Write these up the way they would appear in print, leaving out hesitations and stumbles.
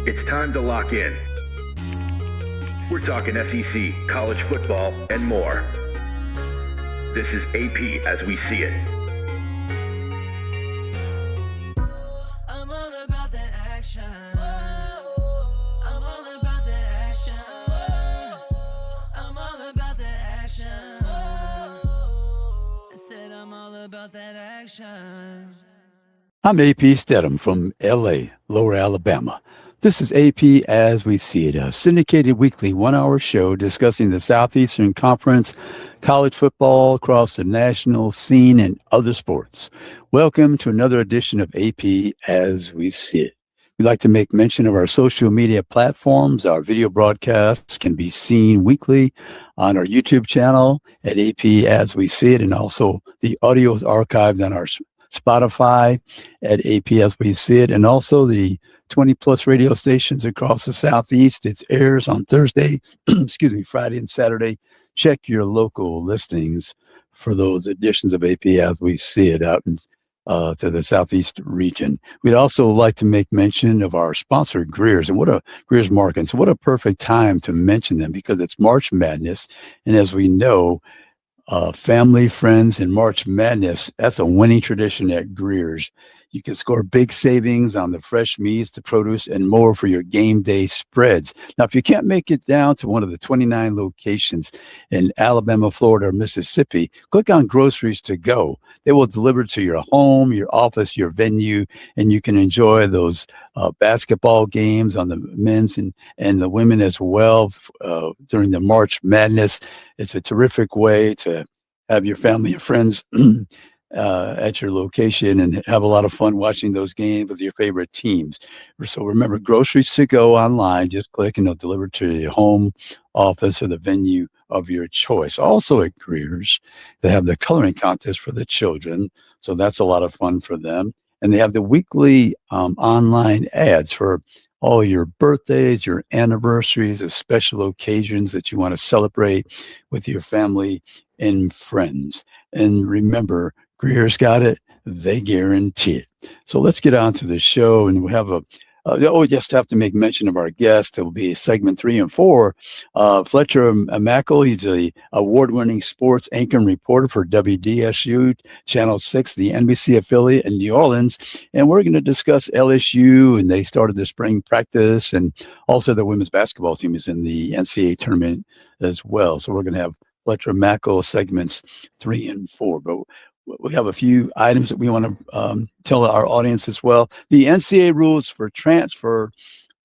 It's time to lock in. We're talking SEC, college football, and more. This is AP as we see it. I'm all about that action. I'm all about that action. I'm all about that action. I said I'm all about that action. I'm AP Steadham from LA, Lower Alabama. This is AP as we see it, a syndicated weekly 1-hour show discussing the Southeastern Conference, college football across the national scene, and other sports. Welcome to another edition of AP as we see it. We'd like to make mention of our social media platforms. Our video broadcasts can be seen weekly on our YouTube channel at AP as we see it, and also the audio is archived on our Spotify at AP as we see it, and also the 20-plus radio stations across the Southeast. It airs on Thursday, Friday and Saturday. Check your local listings for those editions of AP as we see it out in, to the Southeast region. We'd also like to make mention of our sponsor, Greer's, and Greer's Market. So what a perfect time to mention them, because it's March Madness, and as we know, family, friends, and March Madness, that's a winning tradition at Greer's. You can score big savings on the fresh meats, the produce, and more for your game day spreads. Now, if you can't make it down to one of the 29 locations in Alabama, Florida, or Mississippi, click on Groceries to Go. They will deliver to your home, your office, your venue, and you can enjoy those basketball games on the men's and the women as well during the March Madness. It's a terrific way to have your family and friends at your location and have a lot of fun watching those games with your favorite teams. So remember, Groceries to Go online. Just click and they'll deliver to your home, office, or the venue of your choice. Also at Greer's, they have the coloring contest for the children. So that's a lot of fun for them. And they have the weekly online ads for all your birthdays, your anniversaries, the special occasions that you want to celebrate with your family and friends. And remember, Greer's got it. They guarantee it. So let's get on to the show. And we have just have to make mention of our guest. It will be segment 3 and 4. Fletcher Mackel, he's an award-winning sports anchor and reporter for WDSU, Channel 6, the NBC affiliate in New Orleans. And we're going to discuss LSU, and they started the spring practice, and also the women's basketball team is in the NCAA tournament as well. So we're going to have Fletcher Mackel segments 3 and 4. But we have a few items that we want to tell our audience as well. The NCAA rules for transfer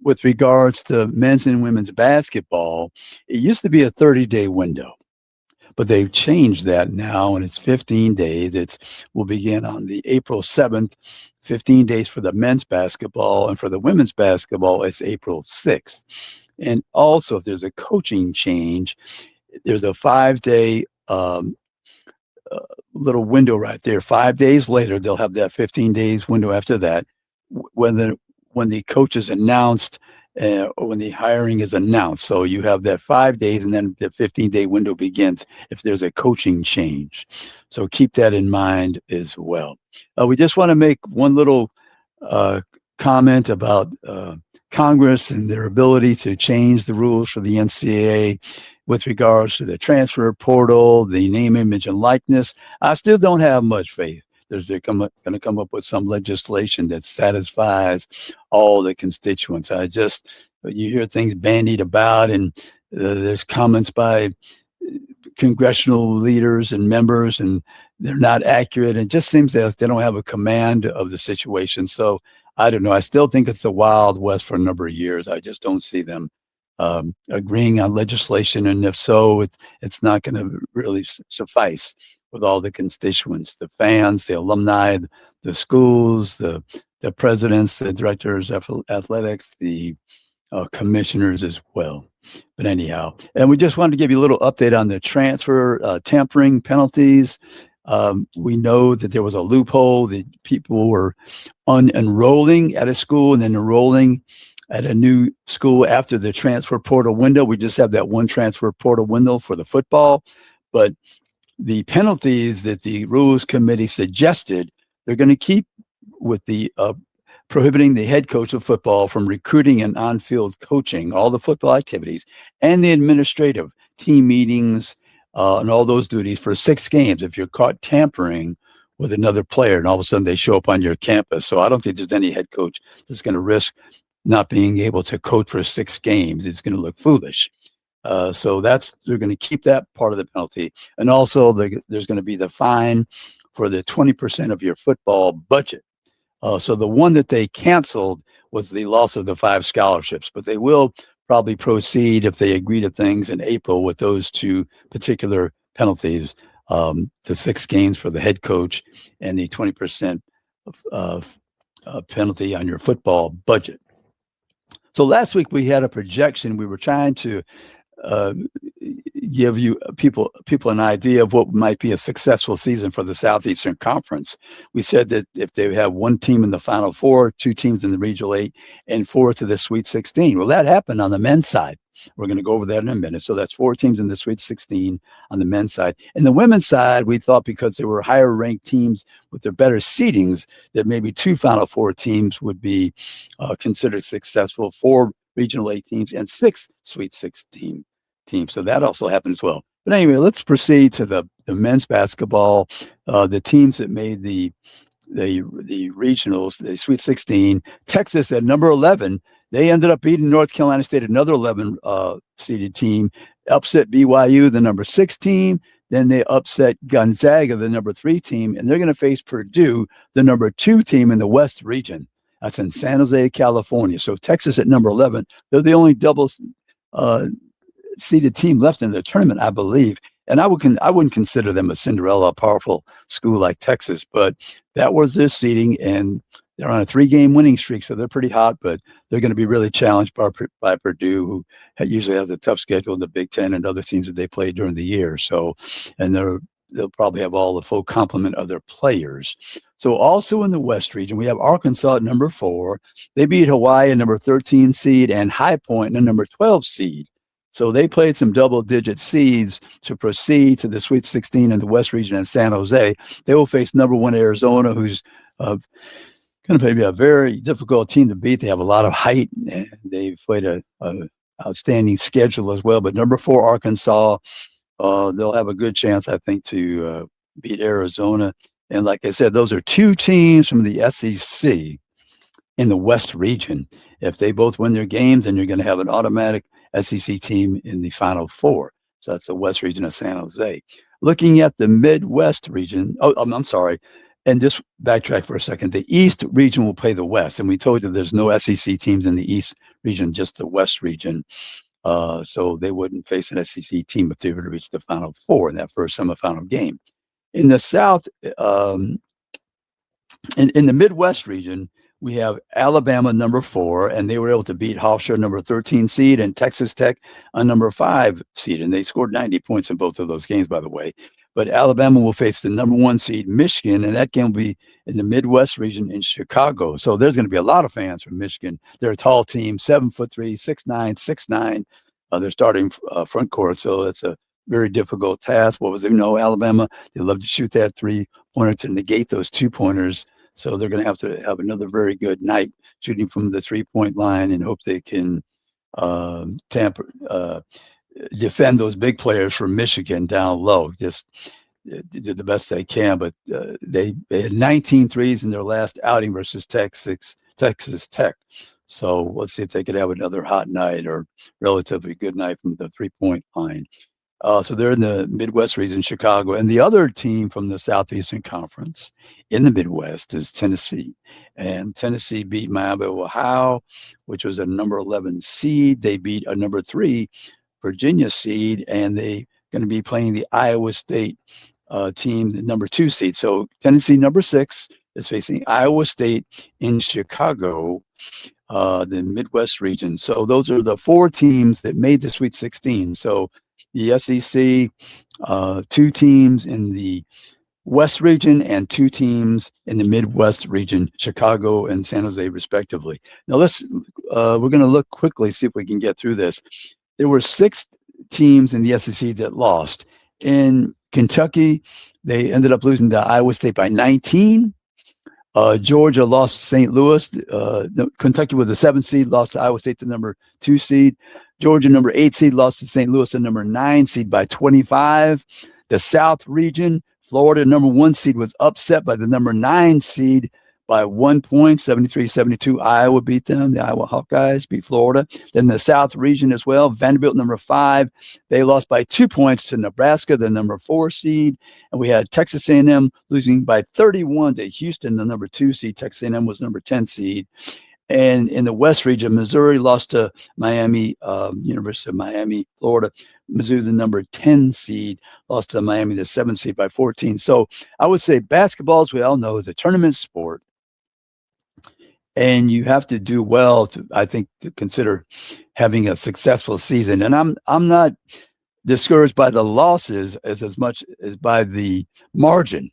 with regards to men's and women's basketball, it used to be a 30-day window, but they've changed that now, and it's 15 days. It will begin on the April 7th, 15 days for the men's basketball, and for the women's basketball, it's April 6th. And also, if there's a coaching change, there's a 5-day little window right there. 5 days later, they'll have that 15 days window after that when the coach is announced or when the hiring is announced. So you have that 5 days, and then the 15-day window begins if there's a coaching change. So keep that in mind as well. We just want to make one little comment about Congress and their ability to change the rules for the NCAA with regards to the transfer portal, the name, image, and likeness. I still don't have much faith. They're going to come up with some legislation that satisfies all the constituents. You hear things bandied about, and there's comments by congressional leaders and members, and they're not accurate. It just seems that they don't have a command of the situation. So I don't know. I still think it's the Wild West for a number of years. I just don't see them agreeing on legislation, and if so, it's not going to really suffice with all the constituents, the fans, the alumni, the schools, the presidents, the directors of athletics, the commissioners as well. But anyhow, and we just wanted to give you a little update on the transfer tampering penalties. We know that there was a loophole that people were unenrolling at a school and then enrolling at a new school after the transfer portal window. We just have that one transfer portal window for the football, but the penalties that the Rules Committee suggested, they're going to keep with the prohibiting the head coach of football from recruiting and on-field coaching, all the football activities, and the administrative team meetings and all those duties for 6 games if you're caught tampering with another player and all of a sudden they show up on your campus. So I don't think there's any head coach that's going to risk not being able to coach for 6 games. It's going to look foolish. So they're going to keep that part of the penalty. And also there's going to be the fine for the 20% of your football budget. So the one that they canceled was the loss of the 5 scholarships, but they will probably proceed if they agree to things in April with those 2 particular penalties, the 6 games for the head coach and the 20% penalty on your football budget. So last week we had a projection. We were trying to give you people an idea of what might be a successful season for the Southeastern Conference. We said that if they have 1 team in the Final Four, 2 teams in the Regional 8, and 4 to the Sweet 16. Well, that happened on the men's side. We're going to go over that in a minute. So that's 4 teams in the Sweet 16 on the men's side. In the women's side, we thought because there were higher ranked teams with their better seedings, that maybe 2 Final Four teams would be considered successful, 4 Regional 8 teams and 6 Sweet 16 teams. So that also happened as well. But anyway, let's proceed to the men's basketball. The teams that made the regionals, the Sweet 16, Texas at number 11, they ended up beating North Carolina State, another 11 seeded team, upset BYU, the number 6 team. Then they upset Gonzaga, the number 3 team, and they're going to face Purdue, the number 2 team in the West region. That's in San Jose, California. So Texas at number 11, they're the only double seeded team left in the tournament, I believe. And I wouldn't consider them a Cinderella, powerful school like Texas, but that was their seeding, and they're on a 3-game winning streak, so they're pretty hot, but they're going to be really challenged by Purdue, who usually has a tough schedule in the Big Ten and other teams that they play during the year. So, and they'll probably have all the full complement of their players. So also in the West region, we have Arkansas at number 4. They beat Hawaii, a number 13 seed, and High Point, a number 12 seed. So they played some double-digit seeds to proceed to the Sweet 16 in the West region in San Jose. They will face number 1 Arizona, who's going to be a very difficult team to beat. They have a lot of height, and they've played a outstanding schedule as well. But number 4 Arkansas, they'll have a good chance, I think, to beat Arizona. And like I said, those are 2 teams from the SEC in the West region. If they both win their games, then you're going to have an automatic SEC team in the Final Four. So that's the West region of San Jose. Looking at the Midwest region, I'm sorry, and just backtrack for a second. The East region will play the West, and we told you there's no SEC teams in the East region, just the West region. So they wouldn't face an SEC team if they were to reach the Final Four in that first semifinal game. In the South, in the Midwest region, we have Alabama number 4, and they were able to beat Hofstra, number 13 seed, and Texas Tech, a number 5 seed, and they scored 90 points in both of those games, by the way. But Alabama will face the number 1 seed, Michigan, and that game will be in the Midwest region in Chicago. So there's going to be a lot of fans from Michigan. They're a tall team, 7'3", 6'9", 6'9". They're starting front court, so it's a very difficult task. Alabama, they love to shoot that 3-pointer to negate those 2-pointers. So they're going to have another very good night shooting from the 3-point line and hope they can defend those big players from Michigan down low. Just did the best they can, but they had 19 threes in their last outing versus Texas Tech. So let's see if they could have another hot night or relatively good night from the 3-point line. So they're in the Midwest region, Chicago. And the other team from the Southeastern Conference in the Midwest is Tennessee. And Tennessee beat Miami of Ohio, which was a number 11 seed. They beat a number 3 Virginia seed, and they're going to be playing the Iowa State team, the number 2 seed. So Tennessee, number 6, is facing Iowa State in Chicago, the Midwest region. So those are the 4 teams that made the Sweet 16. So the SEC, 2 teams in the West region and 2 teams in the Midwest region, Chicago and San Jose, respectively. Now we're going to look quickly, see if we can get through this. There were 6 teams in the SEC that lost. In Kentucky, they ended up losing to Iowa State by 19. Georgia lost to St. Louis. Kentucky with the 7th seed lost to Iowa State, the number 2 seed. Georgia, number 8 seed, lost to St. Louis, the number 9 seed by 25. The South region, Florida, number 1 seed, was upset by the number 9 seed by 1 point, 73-72. Iowa beat them. The Iowa Hawkeyes beat Florida. Then the South region as well, Vanderbilt, number 5. They lost by 2 points to Nebraska, the number 4 seed. And we had Texas A&M losing by 31 to Houston, the number 2 seed. Texas A&M was number 10 seed. And in the West region, Missouri lost to Miami, University of Miami, Florida. Mizzou, the number 10 seed, lost to Miami, the 7th seed by 14. So I would say basketball, as we all know, is a tournament sport. And you have to do well to, I think, to consider having a successful season. And I'm not discouraged by the losses as much as by the margin.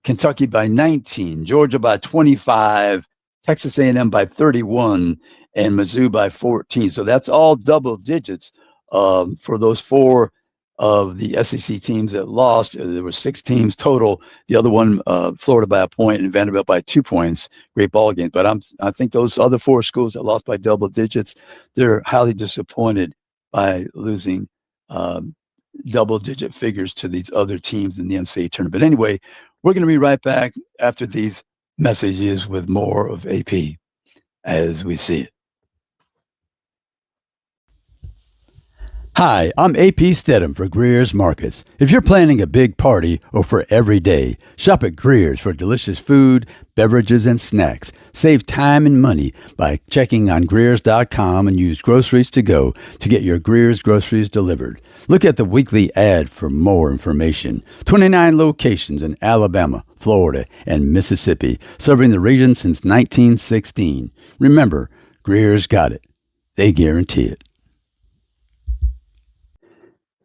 Kentucky by 19, Georgia by 25, Texas A&M by 31, and Mizzou by 14. So that's all double digits for those 4 of the SEC teams that lost. There were 6 teams total. The other one, Florida by a point and Vanderbilt by 2 points. Great ball games. But I think those other 4 schools that lost by double digits, they're highly disappointed by losing double-digit figures to these other teams in the NCAA tournament. But anyway, we're going to be right back after these messages with more of AP as we see it. Hi, I'm AP Steadham for Greer's Markets. If you're planning a big party or for every day, shop at Greer's for delicious food, beverages, and snacks. Save time and money by checking on Greers.com and use Groceries to Go to get your Greer's groceries delivered. Look at the weekly ad for more information. 29 locations in Alabama, Florida, and Mississippi, serving the region since 1916. Remember, Greer's got it. They guarantee it.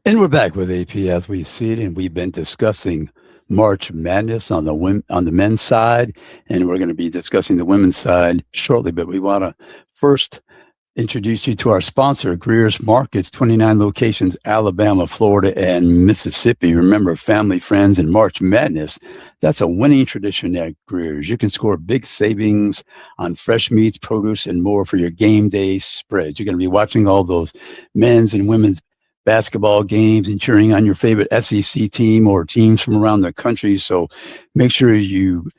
And we're back with AP as we see it, and we've been discussing March Madness on the men's side, and we're going to be discussing the women's side shortly. But we want to first introduce you to our sponsor, Greer's Markets, 29 locations, Alabama, Florida, and Mississippi. Remember, family, friends, and March Madness, that's a winning tradition at Greer's. You can score big savings on fresh meats, produce, and more for your game day spreads. You're going to be watching all those men's and women's basketball games and cheering on your favorite SEC team or teams from around the country. So make sure you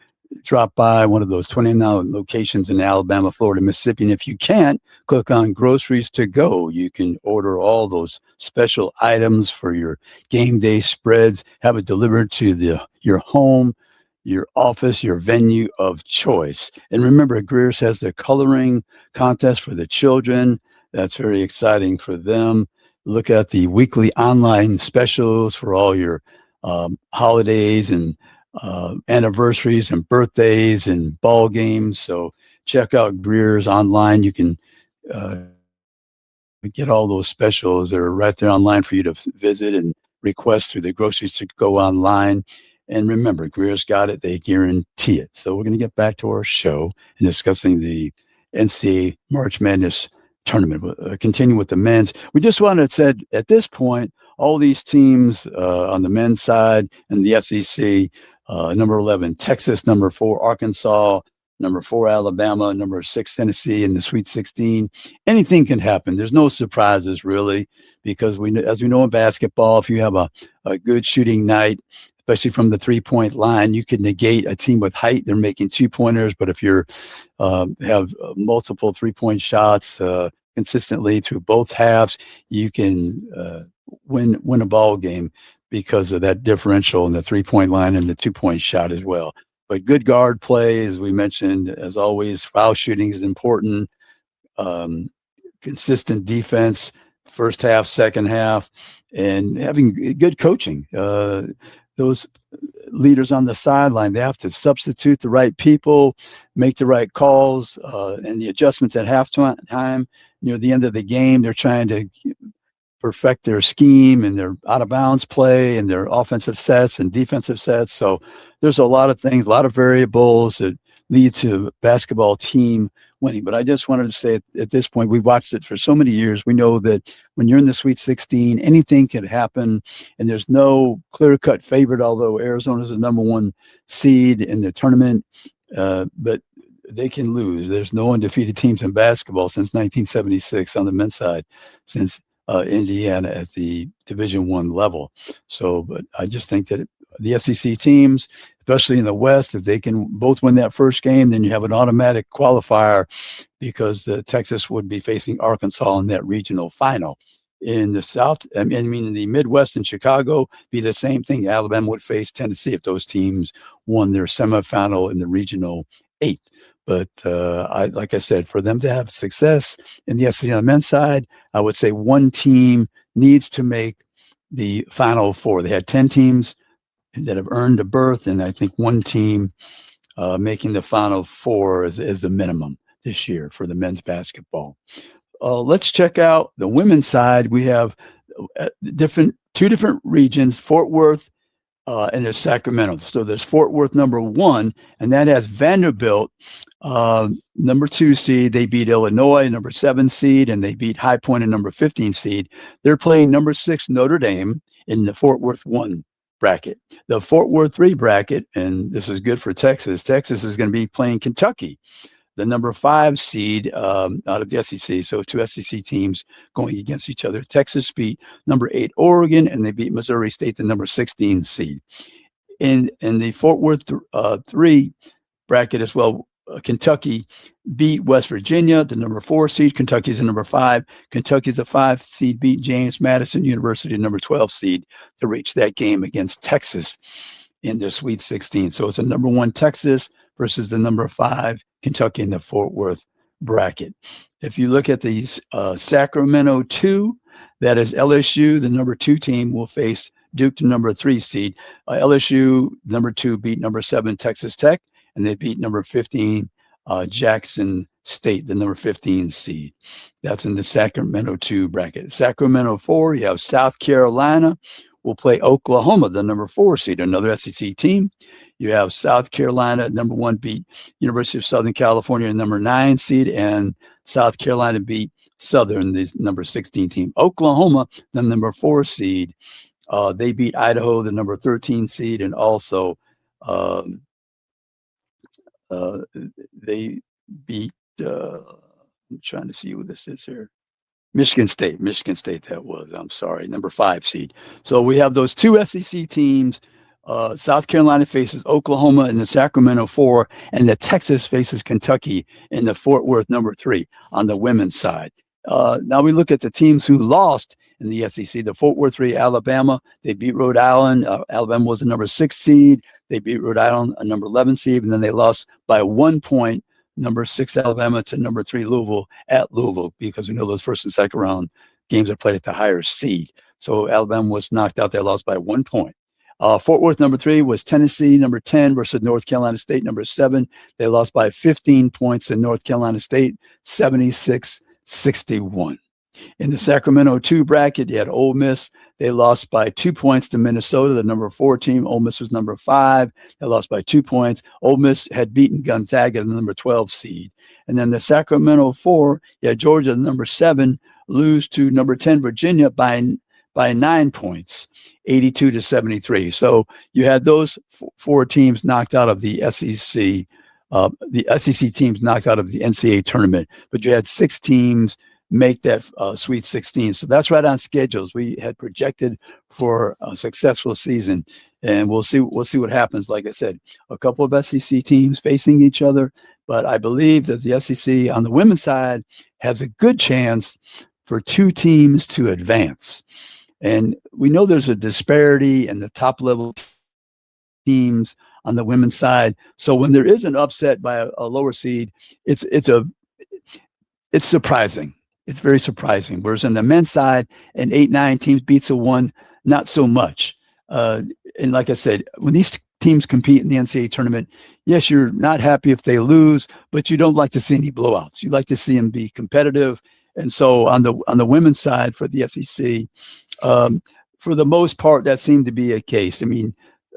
drop by one of those 29 locations in Alabama, Florida, Mississippi. And if you can't, click on Groceries to Go. You can order all those special items for your game day spreads, have it delivered to your home, your office, your venue of choice. And remember, Greer's has the coloring contest for the children. That's very exciting for them. Look at the weekly online specials for all your holidays and anniversaries and birthdays and ball games. So check out Greer's online. You can get all those specials. They're right there online for you to visit and request through the Groceries to Go online. And remember, Greer's got it. They guarantee it. So we're going to get back to our show and discussing the NCAA March Madness tournament. Continue with the men's. We just wanted to say at this point, all these teams on the men's side and the SEC, number 11, Texas, number 4, Arkansas, number 4, Alabama, number 6, Tennessee in the Sweet 16. Anything can happen. There's no surprises really, because as we know in basketball, if you have a good shooting night, especially from the 3-point line, you can negate a team with height. They're making 2-pointers, but if you're have multiple 3-point shots consistently through both halves, you can win a ball game because of that differential in the 3-point line and the 2-point shot as well. But good guard play, as we mentioned, as always, foul shooting is important. Consistent defense, first half, second half, and having good coaching. Those leaders on the sideline, they have to substitute the right people, make the right calls, and the adjustments at halftime. Near the end of the game, they're trying to perfect their scheme and their out-of-bounds play and their offensive sets and defensive sets. So there's a lot of things, a lot of variables that lead to a basketball team winning. But I just wanted to say at this point, we've watched it for so many years. We know that when you're in the Sweet 16, anything can happen, and there's no clear-cut favorite, although Arizona's the number 1 seed in the tournament. but they can lose. There's no undefeated teams in basketball since 1976 on the men's side, since Indiana at the Division I level. So, but I just think that the SEC teams, especially in the West, if they can both win that first game, then you have an automatic qualifier because Texas would be facing Arkansas in that regional final. In the South, I mean, in the Midwest and Chicago, be the same thing. Alabama would face Tennessee if those teams won their semifinal in the regional 8. But like I said, for them to have success in the SEC on the men's side, I would say one team needs to make the Final Four. They had 10 teams that have earned a berth, and I think one team making the Final Four is the minimum this year for the men's basketball. Let's check out the women's side. We have two different regions, Fort Worth and there's Sacramento. So there's Fort Worth number 1, and that has Vanderbilt, number 2 seed. They beat Illinois, number 7 seed, and they beat High Point, a number 15 seed. They're playing number 6 Notre Dame in the Fort Worth 1 bracket. The Fort Worth 3 bracket, and this is good for Texas. Texas is going to be playing Kentucky, the number 5 seed out of the SEC. So 2 SEC teams going against each other. Texas beat number 8 Oregon, and they beat Missouri State, the number 16 seed. In the Fort Worth 3 bracket as well, Kentucky beat West Virginia, the number 4 seed. Kentucky's the number 5. Kentucky's a 5 seed, beat James Madison University, the number 12 seed, to reach that game against Texas in the Sweet 16. So it's a number 1 Texas versus the number 5 Kentucky in the Fort Worth bracket. If you look at the Sacramento 2, that is LSU, the number 2 team, will face Duke, the number 3 seed. LSU, number 2, beat number 7 Texas Tech, and they beat number 15 Jackson State, the number 15 seed. That's in the Sacramento 2 bracket. Sacramento 4, you have South Carolina will play Oklahoma, the number 4 seed, another SEC team. You have South Carolina, number 1, beat University of Southern California, number 9 seed, and South Carolina beat Southern, the number 16 team. Oklahoma, the number 4 seed, they beat Idaho, the number 13 seed, and also they beat, I'm trying to see who this is here. Michigan State, that was, I'm sorry, number 5 seed. So we have those 2 SEC teams. South Carolina faces Oklahoma in the Sacramento 4, and the Texas faces Kentucky in the Fort Worth number 3 on the women's side. Now we look at the teams who lost in the SEC. The Fort Worth 3, Alabama, they beat Rhode Island. Alabama was the number 6 seed. They beat Rhode Island, a number 11 seed, and then they lost by 1 point, number 6 Alabama to number 3 Louisville at Louisville, because we know those first and second round games are played at the higher seed. So Alabama was knocked out. They lost by 1 point. Fort Worth number 3 was Tennessee number 10 versus North Carolina State number 7. They lost by 15 points in North Carolina State, 76-61. In the Sacramento 2 bracket, you had Ole Miss. They lost by 2 points to Minnesota, the number 4 team. Ole Miss was number 5. They lost by 2 points. Ole Miss had beaten Gonzaga, the number 12 seed. And then the Sacramento 4, you had Georgia, the number 7, lose to number 10 Virginia by 9 points, 82-73. So you had those 4 teams knocked out of the SEC. The SEC teams knocked out of the NCAA tournament, but you had 6 teams make that Sweet 16. So that's right on schedules. We had projected for a successful season, and we'll see what happens. Like I said, a couple of SEC teams facing each other, but I believe that the SEC on the women's side has a good chance for 2 teams to advance. And we know there's a disparity in the top level teams on the women's side. So when there is an upset by a lower seed, it's surprising. It's very surprising. Whereas on the men's side, an 8-9 teams beats a 1, not so much. And like I said, when these teams compete in the NCAA tournament, yes, you're not happy if they lose, but you don't like to see any blowouts. You like to see them be competitive. And so on the women's side for the SEC, for the most part, that seemed to be a case. I mean,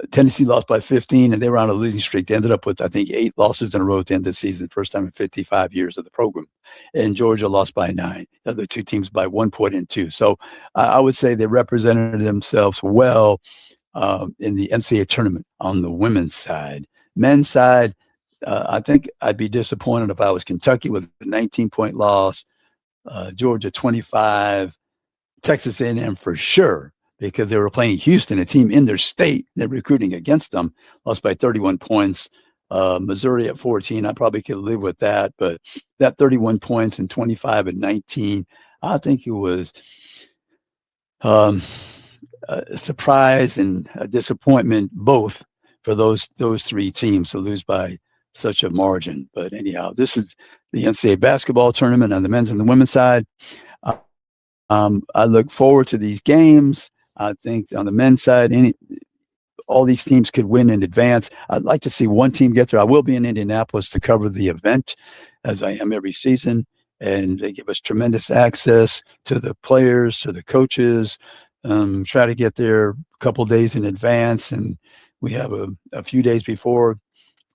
Tennessee lost by 15, and they were on a losing streak. They ended up with, I think, 8 losses in a row at the end of the season, first time in 55 years of the program. And Georgia lost by 9. The other 2 teams by 1 point and 2. So I would say they represented themselves well in the NCAA tournament on the women's side. Men's side, I think I'd be disappointed if I was Kentucky with a 19-point loss, Georgia 25, Texas A&M for sure, because they were playing Houston, a team in their state. They're recruiting against them, lost by 31 points. Missouri at 14, I probably could live with that, but that 31 points and 25 and 19, I think it was a surprise and a disappointment both for those three teams to lose by such a margin. But anyhow, this is the NCAA basketball tournament on the men's and the women's side. I look forward to these games. I think on the men's side, all these teams could win in advance. I'd like to see one team get there. I will be in Indianapolis to cover the event, as I am every season, and they give us tremendous access to the players, to the coaches. Try to get there a couple days in advance, and we have a few days before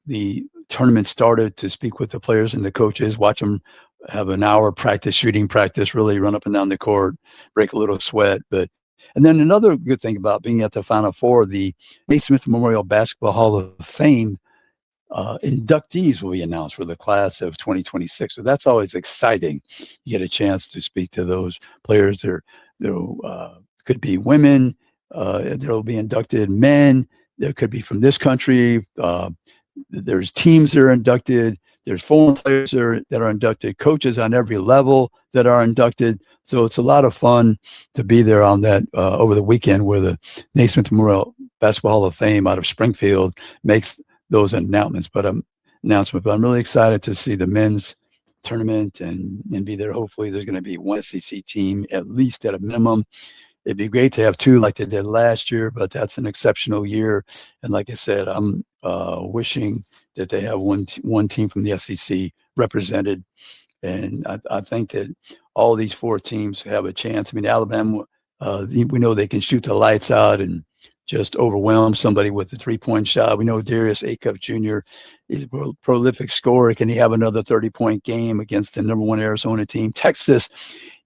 the tournament started to speak with the players and the coaches, watch them have an hour practice, shooting practice, really run up and down the court, break a little sweat. And then another good thing about being at the Final Four, the Naismith Memorial Basketball Hall of Fame inductees will be announced for the class of 2026. So that's always exciting. You get a chance to speak to those players. There could be women. There will be inducted men. There could be from this country. There's teams that are inducted. There's foreign players that are inducted, coaches on every level that are inducted. So it's a lot of fun to be there on that over the weekend where the Naismith Memorial Basketball Hall of Fame out of Springfield makes those announcements. But I'm really excited to see the men's tournament and be there. Hopefully there's going to be one SEC team, at least at a minimum. It'd be great to have two like they did last year, but that's an exceptional year. And like I said, I'm wishing that they have one team from the SEC represented. And I think that all these four teams have a chance. I mean, Alabama, we know they can shoot the lights out and just overwhelm somebody with a three-point shot. We know Darius Acup Jr. is a prolific scorer. Can he have another 30-point game against the number one Arizona team? Texas,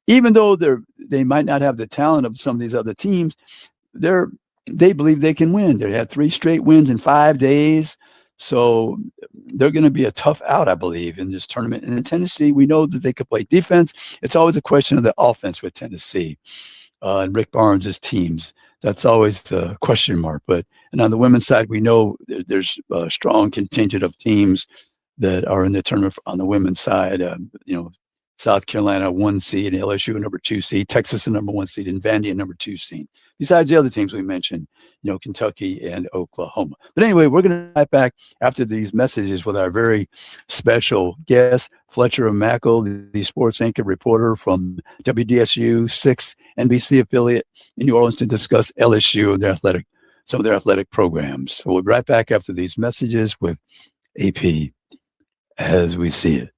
even though they might not have the talent of some of these other teams, they believe they can win. They had 3 straight wins in 5 days. So they're going to be a tough out, I believe, in this tournament. And in Tennessee, we know that they could play defense. It's always a question of the offense with Tennessee and Rick Barnes' teams. That's always a question mark. And on the women's side, we know there's a strong contingent of teams that are in the tournament on the women's side. South Carolina 1 seed, and LSU number 2 seed, Texas the number 1 seed, and Vandy number 2 seed. Besides the other teams we mentioned, Kentucky and Oklahoma. But anyway, we're going to be right back after these messages with our very special guest, Fletcher Mackel, the sports anchor reporter from WDSU 6 NBC affiliate in New Orleans, to discuss LSU and some of their athletic programs. So we'll be right back after these messages with AP as we see it.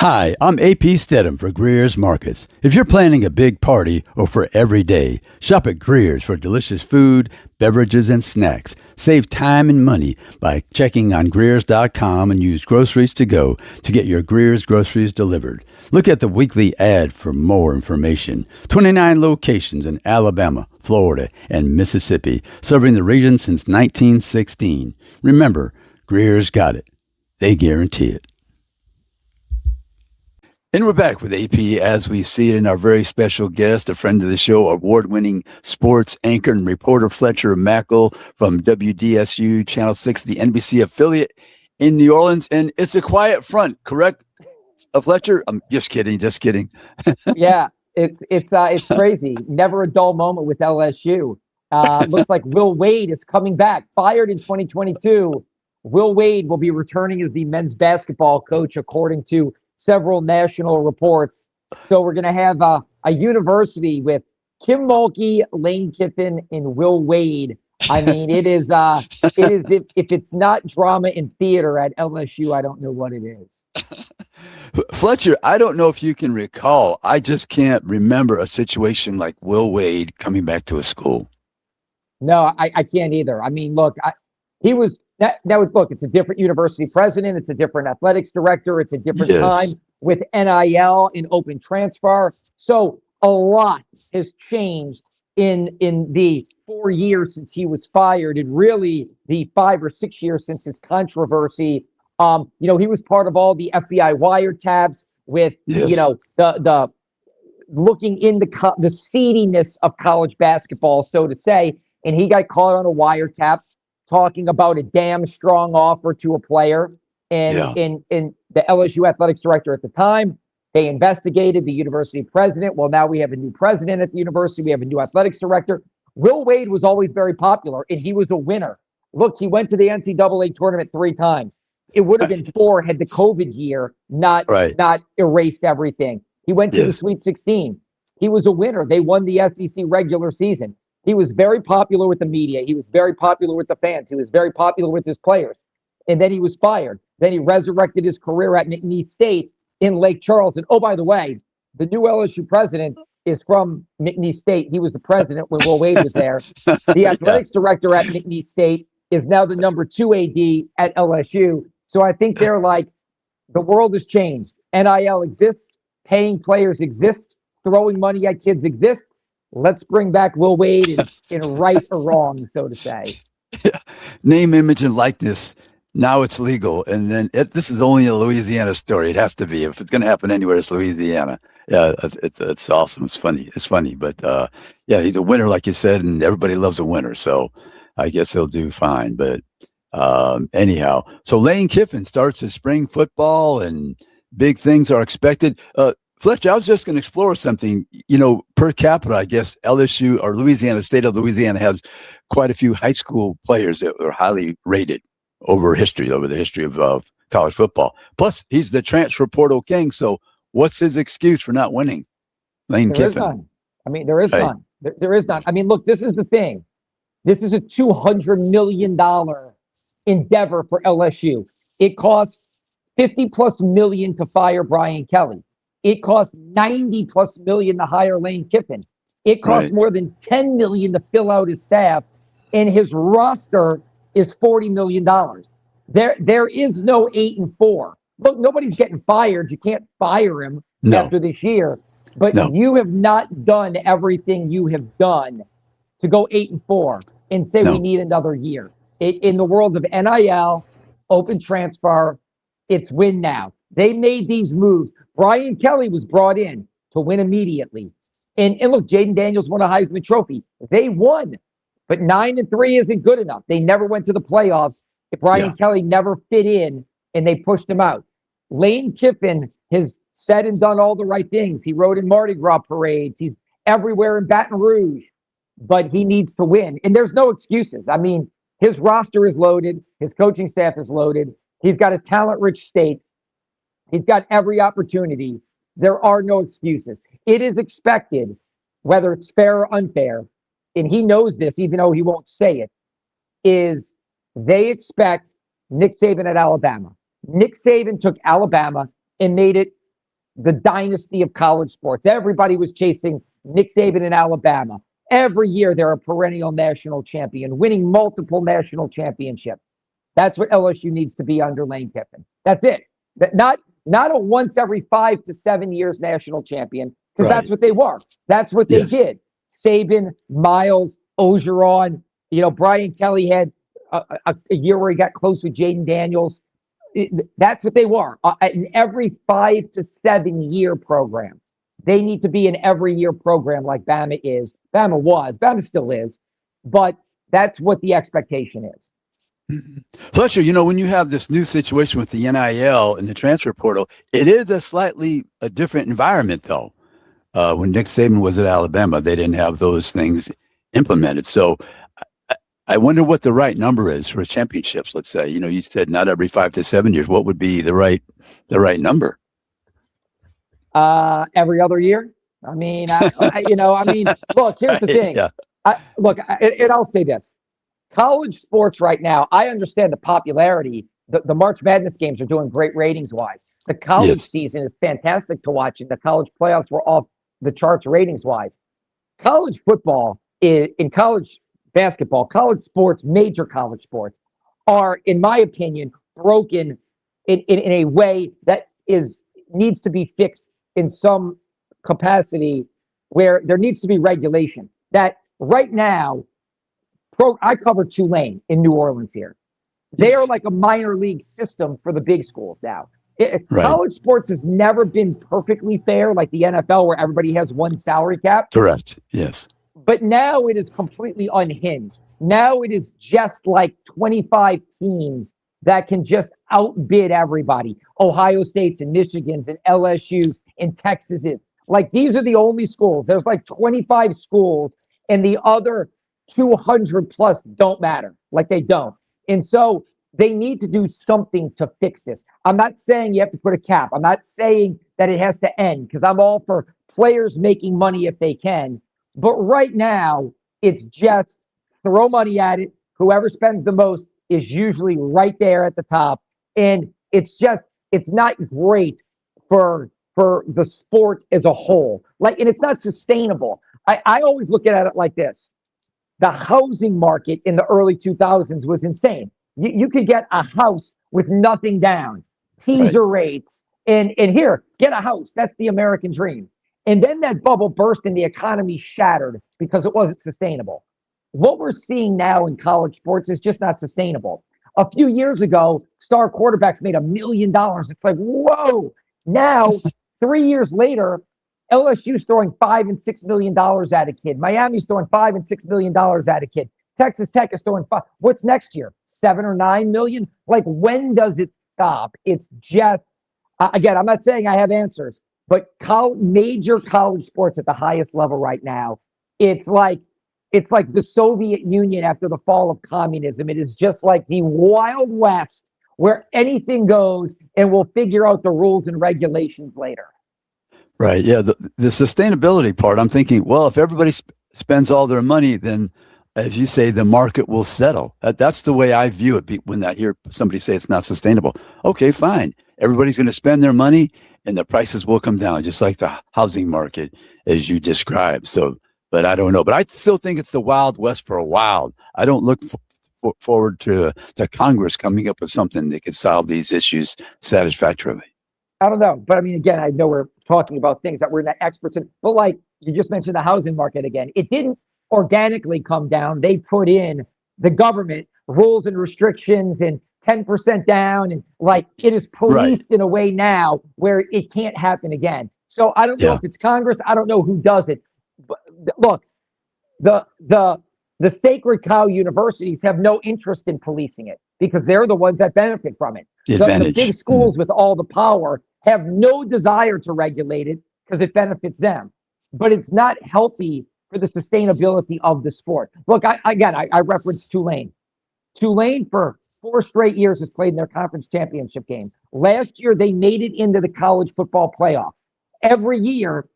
Hi, I'm A.P. Steadham for Greer's Markets. If you're planning a big party or for every day, shop at Greer's for delicious food, beverages, and snacks. Save time and money by checking on Greers.com and use Groceries to Go to get your Greer's groceries delivered. Look at the weekly ad for more information. 29 locations in Alabama, Florida, and Mississippi, serving the region since 1916. Remember, Greer's got it. They guarantee it. And we're back with AP as we see it, in our very special guest, a friend of the show, award-winning sports anchor and reporter Fletcher Mackel from WDSU Channel 6, the NBC affiliate in New Orleans. And it's a quiet front, correct, Fletcher? I'm just kidding. Yeah, it's crazy. Never a dull moment with LSU. Looks like Will Wade is coming back. Fired in 2022, Will Wade will be returning as the men's basketball coach, according to several national reports. So we're going to have a university with Kim Mulkey, Lane Kiffin, and Will Wade. I mean, it is if it's not drama in theater at LSU, I don't know what it is. Fletcher, I don't know if you can recall. I just can't remember a situation like Will Wade coming back to a school. No, I can't either. I mean, look, look, it's a different university president. It's a different athletics director. It's a different time with NIL and open transfer. So a lot has changed in the 4 years since he was fired, and really the 5 or 6 years since his controversy. He was part of all the FBI wiretaps with, Yes. the looking in the seediness of college basketball, so to say. And he got caught on a wiretap talking about a damn strong offer to a player. And Yeah. in the LSU athletics director at the time, they investigated the university president. Well, now we have a new president at the university. We have a new athletics director. Will Wade was always very popular, and he was a winner. Look, he went to the NCAA tournament 3 times. It would have been 4 had the COVID year not erased everything. He went to the Sweet 16. He was a winner. They won the SEC regular season. He was very popular with the media. He was very popular with the fans. He was very popular with his players. And then he was fired. Then he resurrected his career at McNeese State in Lake Charles. And oh, by the way, the new LSU president is from McNeese State. He was the president when Will Wade was there. The athletics director at McNeese State is now the number 2 AD at LSU. So I think they're like, the world has changed. NIL exists. Paying players exist. Throwing money at kids exists. Let's bring back Will Wade in right or wrong, so to say. Name, image, and likeness. Now it's legal. And then this is only a Louisiana story. It has to be. If it's going to happen anywhere, it's Louisiana. Yeah, it's awesome. It's funny. But he's a winner, like you said, and everybody loves a winner. So I guess he'll do fine. But anyhow, so Lane Kiffin starts his spring football, and big things are expected. Fletcher, I was just going to explore something. Per capita, I guess LSU or state of Louisiana has quite a few high school players that are highly rated over the history of college football. Plus, he's the transfer portal king. So what's his excuse for not winning? Lane Kiffin. Is none. I mean, there is none. There is none. I mean, look, this is the thing. This is a $200 million endeavor for LSU. It cost $50+ million to fire Brian Kelly. It cost $90+ million to hire Lane Kiffin. It cost more than $10 million to fill out his staff, and his roster is $40 million. There is no 8-4. Look, nobody's getting fired. You can't fire him after this year. But you have not done everything you have done to go 8-4 and say we need another year. In the world of NIL, open transfer, it's win now. They made these moves. Brian Kelly was brought in to win immediately. And look, Jaden Daniels won a Heisman Trophy. They won. But 9-3 isn't good enough. They never went to the playoffs. Brian Kelly never fit in, and they pushed him out. Lane Kiffin has said and done all the right things. He rode in Mardi Gras parades. He's everywhere in Baton Rouge. But he needs to win. And there's no excuses. I mean, his roster is loaded. His coaching staff is loaded. He's got a talent-rich state. He's got every opportunity. There are no excuses. It is expected, whether it's fair or unfair, and he knows this, even though he won't say it, is they expect Nick Saban at Alabama. Nick Saban took Alabama and made it the dynasty of college sports. Everybody was chasing Nick Saban in Alabama. Every year they're a perennial national champion, winning multiple national championships. That's what LSU needs to be under Lane Kiffin. That's it. Not a once every 5 to 7 years national champion, because that's what they were. That's what they did. Saban, Miles, Ogeron, Brian Kelly had a year where he got close with Jaden Daniels. That's what they were. In every 5 to 7 year program, they need to be an every year program like Bama is. Bama was. Bama still is. But that's what the expectation is. Fletcher, when you have this new situation with the NIL and the transfer portal, it is a different environment, though. When Nick Saban was at Alabama, they didn't have those things implemented. So I wonder what the right number is for championships. Let's say, you said not every 5 to 7 years. What would be the right number? Every other year. I mean, look, here's the thing. I'll say this. College sports right now, I understand the popularity. The March Madness games are doing great ratings-wise. The college season is fantastic to watch, and the college playoffs were off the charts ratings-wise. College football, in college basketball, college sports, major college sports, are, in my opinion, broken in a way that needs to be fixed in some capacity, where there needs to be regulation. That right now, I cover Tulane in New Orleans here. They are Yes. like a minor league system for the big schools now. Right. College sports has never been perfectly fair, like the NFL, where everybody has one salary cap. Correct. Yes. But now it is completely unhinged. Now it is just like 25 teams that can just outbid everybody. Ohio States and Michigan's and LSU's and Texas's. Like these are the only schools. There's like 25 schools, and the other 200 plus don't matter. Like they don't. And so they need to do something to fix this. I'm not saying you have to put a cap. I'm not saying that it has to end, because I'm all for players making money if they can. But right now, it's just throw money at it. Whoever spends the most is usually right there at the top. And it's not great for the sport as a whole. Like, and it's not sustainable. I always look at it like this. The housing market in the early 2000s was insane. You could get a house with nothing down, teaser rates, and here, get a house. That's the American dream. And then that bubble burst and the economy shattered because it wasn't sustainable. What we're seeing now in college sports is just not sustainable. A few years ago, star quarterbacks made $1 million. It's like, whoa. Now, 3 years later, LSU's throwing $5 and $6 million at a kid. Miami's throwing $5 and $6 million at a kid. Texas Tech is throwing $5. What's next year? 7 or 9 million? Like, when does it stop? It's just, again, I'm not saying I have answers, but major college sports at the highest level right now, it's like the Soviet Union after the fall of communism. It is just like the Wild West where anything goes, and we'll figure out the rules and regulations later. Right. Yeah. The sustainability part, I'm thinking, well, if everybody spends all their money, then, as you say, the market will settle. That's the way I view it when I hear somebody say it's not sustainable. Okay, fine. Everybody's going to spend their money and the prices will come down, just like the housing market, as you described. So, but I don't know. But I still think it's the Wild West for a while. I don't look forward to Congress coming up with something that could solve these issues satisfactorily. I don't know. But I mean, again, I know we're talking about things that we're not experts in. But like you just mentioned the housing market again. It didn't organically come down. They put in the government rules and restrictions and 10% down. And like it is policed in a way now where it can't happen again. So I don't know if it's Congress. I don't know who does it. But look, the sacred cow universities have no interest in policing it because they're the ones that benefit from it. The big schools with all the power have no desire to regulate it because it benefits them. But it's not healthy for the sustainability of the sport. Look, I referenced Tulane. Tulane for 4 straight years has played in their conference championship game. Last year, they made it into the college football playoff. Every year,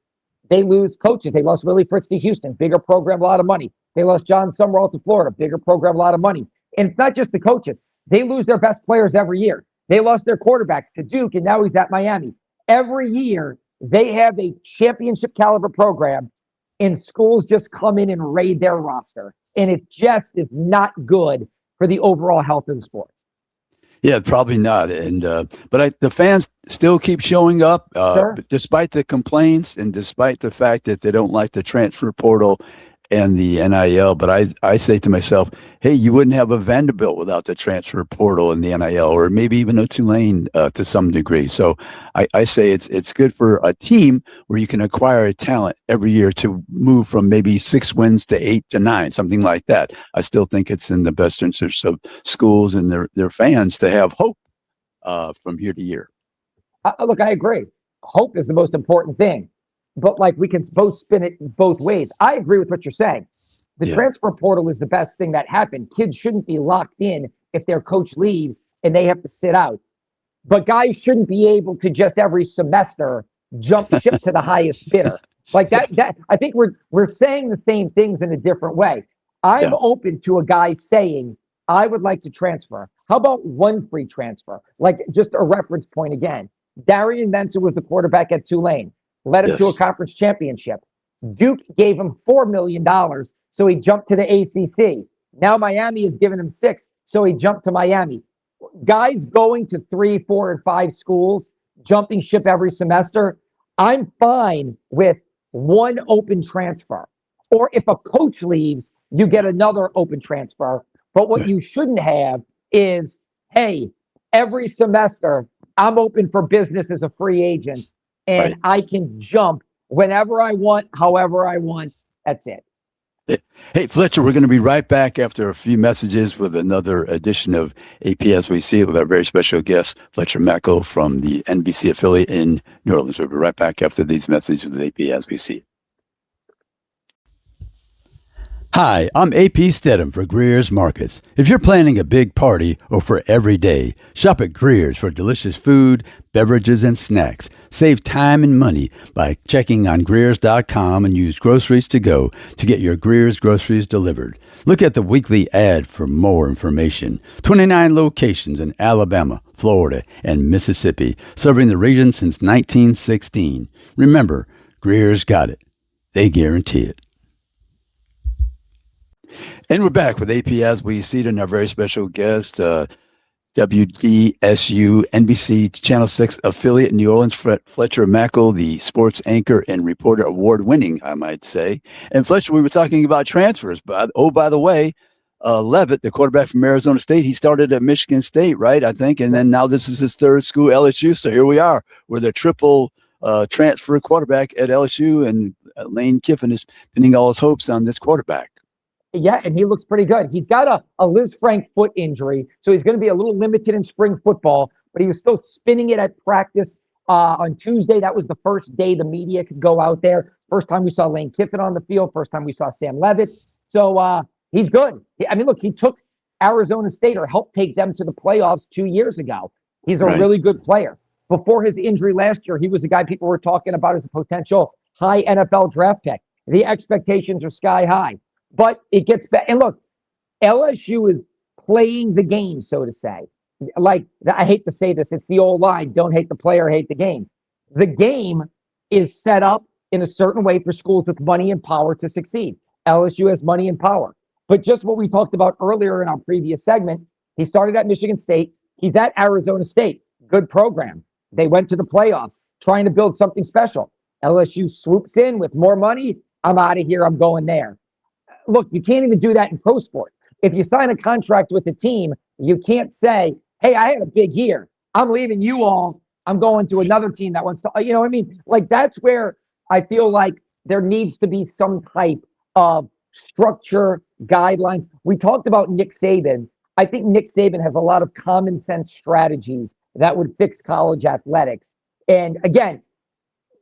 they lose coaches. They lost Willie Fritz to Houston, bigger program, a lot of money. They lost John Summerall to Florida, bigger program, a lot of money. And it's not just the coaches. They lose their best players every year. They lost their quarterback to Duke, and now he's at Miami. Every year, they have a championship caliber program, and schools just come in and raid their roster. And it just is not good for the overall health of the sport. Yeah, probably not. And but the fans still keep showing up, despite the complaints and despite the fact that they don't like the transfer portal and the NIL. But I say to myself, hey, you wouldn't have a Vanderbilt without the transfer portal and the NIL, or maybe even a Tulane to some degree. So I say it's good for a team where you can acquire a talent every year to move from maybe 6 wins to 8 to 9, something like that. I still think it's in the best interest of schools and their fans to have hope from year to year. Look, I agree. Hope is the most important thing. But like we can both spin it both ways. I agree with what you're saying. The transfer portal is the best thing that happened. Kids shouldn't be locked in if their coach leaves and they have to sit out. But guys shouldn't be able to just every semester jump ship to the highest bidder. Like that I think we're saying the same things in a different way. I'm open to a guy saying, I would like to transfer. How about one free transfer? Like just a reference point again. Darian Mensah was the quarterback at Tulane. Led him to a conference championship. Duke gave him $4 million, so he jumped to the ACC. Now Miami has given him 6, so he jumped to Miami. Guys going to 3, 4, and 5 schools, jumping ship every semester, I'm fine with one open transfer. Or if a coach leaves, you get another open transfer. But what you shouldn't have is, hey, every semester I'm open for business as a free agent and I can jump whenever I want, however I want. That's it. Hey, Fletcher, we're going to be right back after a few messages with another edition of AP as we see it with our very special guest, Fletcher Mackel from the NBC affiliate in New Orleans. We'll be right back after these messages with AP as we see it. Hi, I'm A.P. Steadham for Greer's Markets. If you're planning a big party or for every day, shop at Greer's for delicious food, beverages, and snacks. Save time and money by checking on Greers.com and use Groceries to Go to get your Greer's groceries delivered. Look at the weekly ad for more information. 29 locations in Alabama, Florida, and Mississippi, serving the region since 1916. Remember, Greer's got it. They guarantee it. And we're back with AP as we see it, and our very special guest, WDSU NBC Channel 6 affiliate in New Orleans, Fletcher Mackel, the sports anchor and reporter, award-winning, I might say. And Fletcher, we were talking about transfers, but by the way, Levitt, the quarterback from Arizona State, he started at Michigan State, right, I think, and then now this is his third school, LSU. So here we are with a triple transfer quarterback at LSU, and Lane Kiffin is pinning all his hopes on this quarterback. Yeah, and he looks pretty good. He's got a Liz Frank foot injury, so he's going to be a little limited in spring football, but he was still spinning it at practice on Tuesday. That was the first day the media could go out there. First time we saw Lane Kiffin on the field. First time we saw Sam Levitt. So he's good. I mean, look, he took Arizona State or helped take them to the playoffs 2 years ago. He's a really good player. Before his injury last year, he was the guy people were talking about as a potential high NFL draft pick. The expectations are sky high. But it gets better. And look, LSU is playing the game, so to say. Like, I hate to say this, it's the old line, don't hate the player, hate the game. The game is set up in a certain way for schools with money and power to succeed. LSU has money and power. But just what we talked about earlier in our previous segment, he started at Michigan State. He's at Arizona State. Good program. They went to the playoffs, trying to build something special. LSU swoops in with more money. I'm out of here. I'm going there. Look, you can't even do that in pro sport. If you sign a contract with a team, you can't say, hey, I had a big year. I'm leaving you all. I'm going to another team that wants to, you know what I mean? Like, that's where I feel like there needs to be some type of structure, guidelines. We talked about Nick Saban. I think Nick Saban has a lot of common sense strategies that would fix college athletics. And again,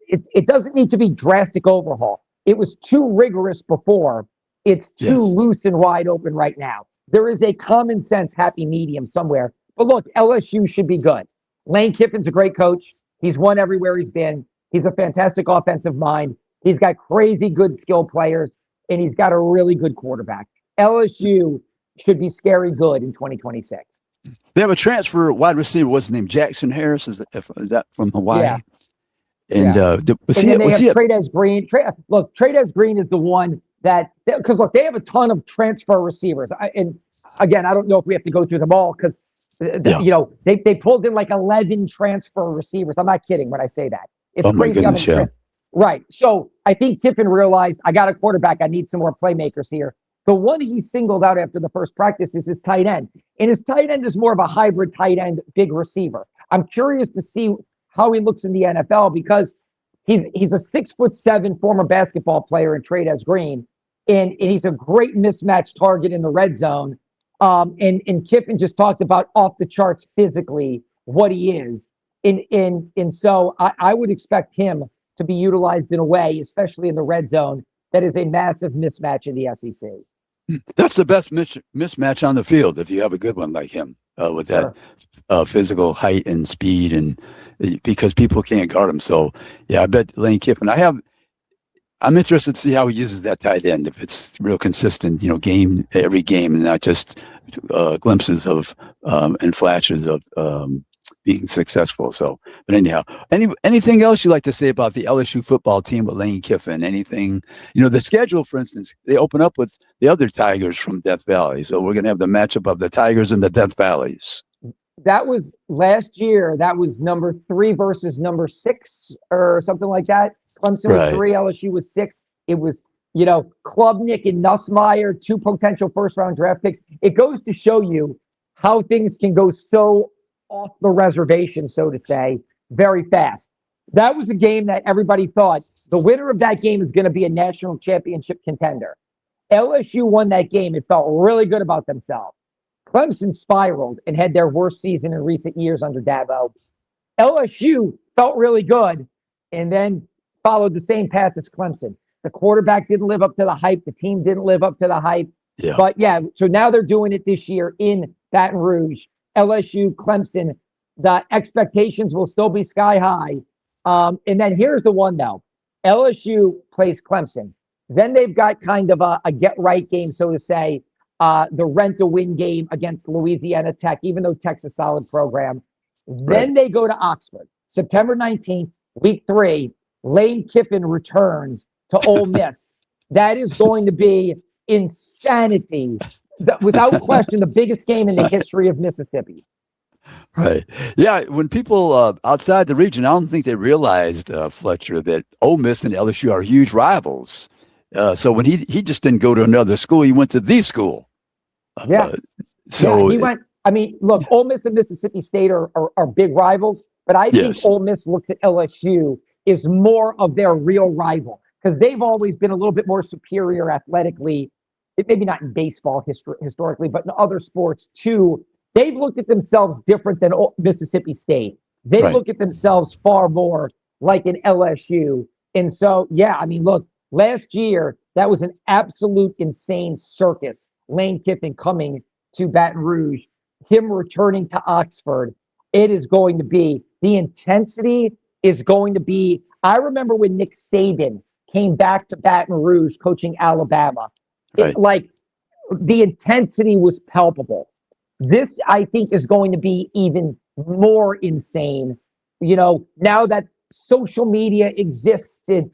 it doesn't need to be drastic overhaul. It was too rigorous before. It's too loose and wide open right now. There is a common sense happy medium somewhere. But look, LSU should be good. Lane Kiffin's a great coach. He's won everywhere he's been. He's a fantastic offensive mind. He's got crazy good skill players, and he's got a really good quarterback. LSU should be scary good in 2026. They have a transfer wide receiver. What's his name? Jackson Harris. Is that from Hawaii? Yeah. And then they have Trades Green. Trades Green is the one that, because look, they have a ton of transfer receivers. And again, I don't know if we have to go through them all because, you know, they pulled in like 11 transfer receivers. I'm not kidding when I say that. It's crazy. My goodness, Right. So I think Kiffin realized, I got a quarterback. I need some more playmakers here. The one he singled out after the first practice is his tight end. And his tight end is more of a hybrid tight end, big receiver. I'm curious to see how he looks in the NFL because he's a 6'7" former basketball player in Trades Green. And he's a great mismatch target in the red zone. And Kiffin just talked about off the charts physically what he is. And so I would expect him to be utilized in a way, especially in the red zone, that is a massive mismatch in the SEC. That's the best mismatch on the field if you have a good one like him with that physical height and speed, and because people can't guard him. So, yeah, I bet Lane Kiffin. I'm interested to see how he uses that tight end, if it's real consistent, you know, every game, and not just glimpses of and flashes of being successful. So, but anyhow, anything else you'd like to say about the LSU football team with Lane Kiffin? Anything, you know, the schedule, for instance, they open up with the other Tigers from Death Valley. So we're going to have the matchup of the Tigers and the Death Valleys. That was last year. That was number 3 versus number 6 or something like that. Clemson was 3, LSU was 6. It was, Klubnik and Nussmeier, 2 potential first-round draft picks. It goes to show you how things can go so off the reservation, so to say, very fast. That was a game that everybody thought the winner of that game is going to be a national championship contender. LSU won that game. It felt really good about themselves. Clemson spiraled and had their worst season in recent years under Dabo. LSU felt really good and then followed the same path as Clemson. The quarterback didn't live up to the hype. The team didn't live up to the hype. Yeah. But yeah, so now they're doing it this year in Baton Rouge. LSU, Clemson, the expectations will still be sky high. And then here's the one, though. LSU plays Clemson. Then they've got kind of a get-right game, so to say, the rent-to-win game against Louisiana Tech, even though Tech's a solid program. Then they go to Oxford. September 19th, week 3, Lane Kiffin returns to Ole Miss. That is going to be insanity. Without question, the biggest game in the history of Mississippi. Right. Yeah. When people outside the region, I don't think they realized, Fletcher, that Ole Miss and LSU are huge rivals. So when he just didn't go to another school, he went to the school. He went. I mean, look, Ole Miss and Mississippi State are big rivals, but I think Ole Miss looks at LSU is more of their real rival because they've always been a little bit more superior athletically. Maybe not in baseball historically, but in other sports too. They've looked at themselves different than Mississippi State. They look at themselves far more like an LSU. And so, I mean, look, last year, that was an absolute insane circus. Lane Kiffin coming to Baton Rouge, him returning to Oxford. It is going to be, the intensity is going to be, I remember when Nick Saban came back to Baton Rouge coaching Alabama. Like, the intensity was palpable. This, I think, is going to be even more insane. Now that social media exists and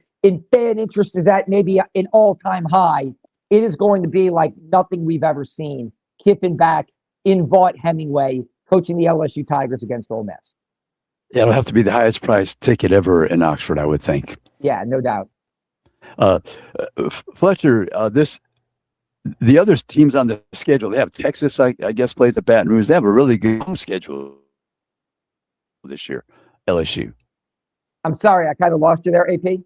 fan interest is at maybe an all-time high, it is going to be like nothing we've ever seen. Kiffin back in Vaught Hemingway coaching the LSU Tigers against Ole Miss. Yeah, it'll have to be the highest priced ticket ever in Oxford, I would think. Yeah, no doubt. Fletcher, the other teams on the schedule, they have Texas, I guess, plays at Baton Rouge. They have a really good home schedule this year, LSU. I'm sorry, I kind of lost you there, AP.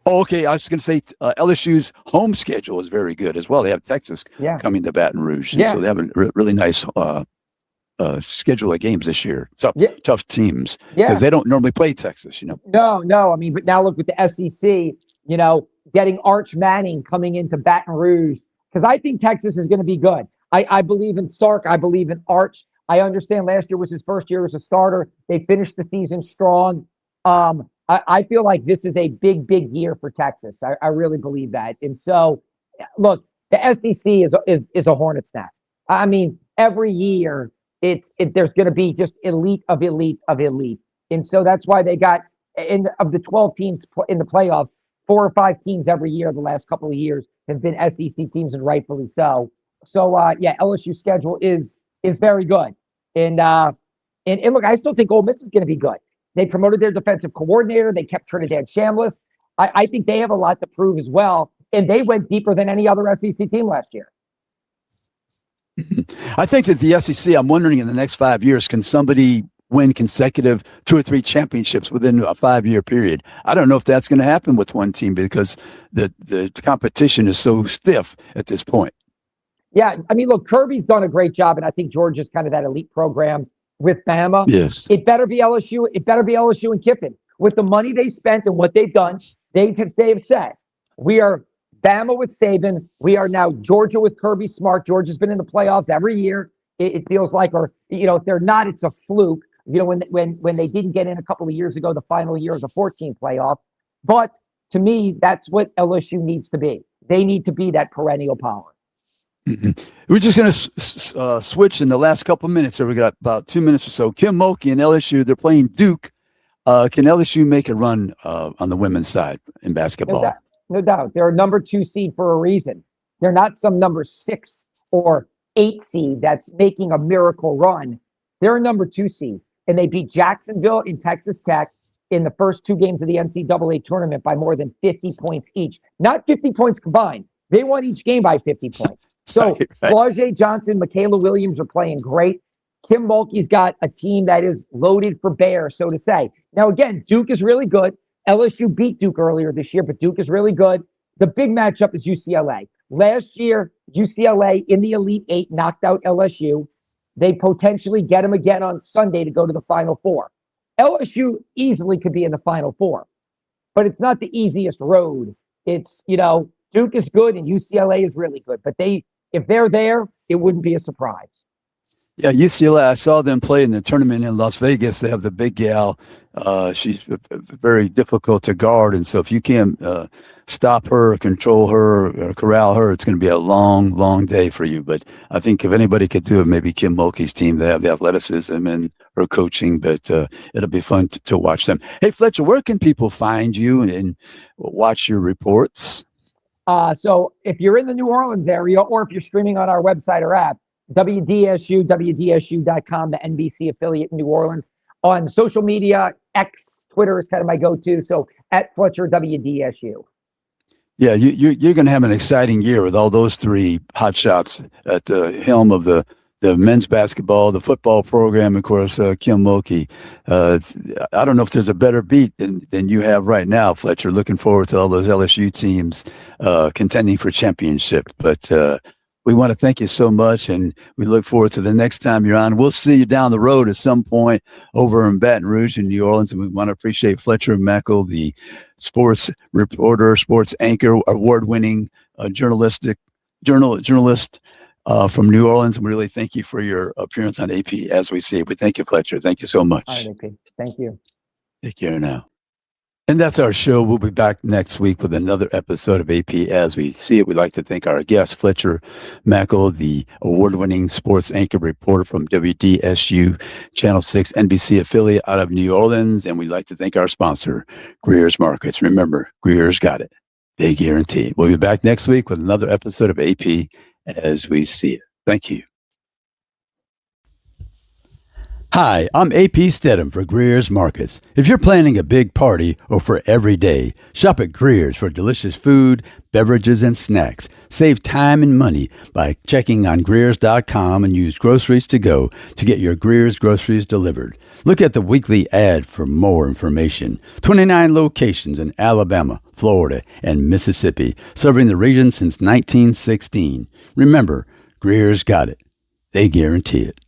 Oh, okay. I was going to say LSU's home schedule is very good as well. They have Texas coming to Baton Rouge. And so they have a really nice schedule of games this year. Tough teams because they don't normally play Texas, No. I mean, but now look with the SEC, getting Arch Manning coming into Baton Rouge, because I think Texas is going to be good. I believe in Sark. I believe in Arch. I understand last year was his first year as a starter. They finished the season strong. I feel like this is a big, big year for Texas. I really believe that. And so, look, the SEC is a hornet's nest. I mean, every year there's going to be just elite of elite of elite. And so that's why they got, of the 12 teams in the playoffs, 4 or 5 teams every year the last couple of years have been SEC teams, and rightfully so. So, LSU's schedule is very good. And look, I still think Ole Miss is going to be good. They promoted their defensive coordinator. They kept Trinidad Chambliss. I think they have a lot to prove as well. And they went deeper than any other SEC team last year. I think that the SEC, I'm wondering in the next 5 years, can somebody win consecutive 2 or 3 championships within a 5-year period? I don't know if that's going to happen with one team because the competition is so stiff at this point. Yeah, I mean, look, Kirby's done a great job, and I think Georgia's kind of that elite program with Bama. Yes. It better be LSU. It better be LSU and Kiffin. With the money they spent and what they've done, they have said, we are Bama with Saban. We are now Georgia with Kirby Smart. Georgia's been in the playoffs every year. It feels like, or, if they're not, it's a fluke. When they didn't get in a couple of years ago, the final year of the 14 playoff. But to me, that's what LSU needs to be. They need to be that perennial power. Mm-hmm. We're just going to switch in the last couple of minutes. So we got about 2 minutes or so. Kim Mulkey and LSU, they're playing Duke. Can LSU make a run on the women's side in basketball? No doubt. They're a number 2 seed for a reason. They're not some number 6 or 8 seed that's making a miracle run. They're a number 2 seed. And they beat Jacksonville in Texas Tech. in the first 2 games of the NCAA tournament by more than 50 points each. Not 50 points combined. They won each game by 50 points. So Right. Flau'jae Johnson, Michaela Williams are playing great. Kim Mulkey's got a team that is loaded for bear, so to say. Now, again, Duke is really good. LSU beat Duke earlier this year, but Duke is really good. The big matchup is UCLA. Last year, UCLA in the Elite Eight knocked out LSU. They potentially get them again on Sunday to go to the Final Four. LSU easily could be in the Final Four, but it's not the easiest road. It's, Duke is good and UCLA is really good, but if they're there, it wouldn't be a surprise. Yeah, UCLA, I saw them play in the tournament in Las Vegas. They have the big gal. She's very difficult to guard. And so if you can't stop her, control her, or corral her, it's going to be a long, long day for you. But I think if anybody could do it, maybe Kim Mulkey's team. They have the athleticism and her coaching, but it'll be fun to watch them. Hey, Fletcher, where can people find you and watch your reports? So if you're in the New Orleans area or if you're streaming on our website or app, WDSU, WDSU.com, the NBC affiliate in New Orleans. On social media, X, Twitter is kind of my go-to. So at Fletcher WDSU. Yeah, you're going to have an exciting year with all those 3 hotshots at the helm of the men's basketball, the football program, of course, Kim Mulkey. I don't know if there's a better beat than you have right now, Fletcher. Looking forward to all those LSU teams contending for championship. But we want to thank you so much, and we look forward to the next time you're on. We'll see you down the road at some point over in Baton Rouge in New Orleans, and we want to appreciate Fletcher Mackel, the sports reporter, sports anchor, award-winning journalist from New Orleans. And we really thank you for your appearance on AP As We See It. We thank you, Fletcher. Thank you so much. All right, AP. Thank you. Take care now. And that's our show. We'll be back next week with another episode of AP As We See It. We'd like to thank our guest, Fletcher Mackel, the award-winning sports anchor reporter from WDSU Channel 6 NBC affiliate out of New Orleans. And we'd like to thank our sponsor, Greer's Markets. Remember, Greer's got it. They guarantee it. We'll be back next week with another episode of AP As We See It. Thank you. Hi, I'm A.P. Steadham for Greer's Markets. If you're planning a big party or for every day, shop at Greer's for delicious food, beverages, and snacks. Save time and money by checking on Greers.com and use Groceries to Go to get your Greer's groceries delivered. Look at the weekly ad for more information. 29 locations in Alabama, Florida, and Mississippi, serving the region since 1916. Remember, Greer's got it. They guarantee it.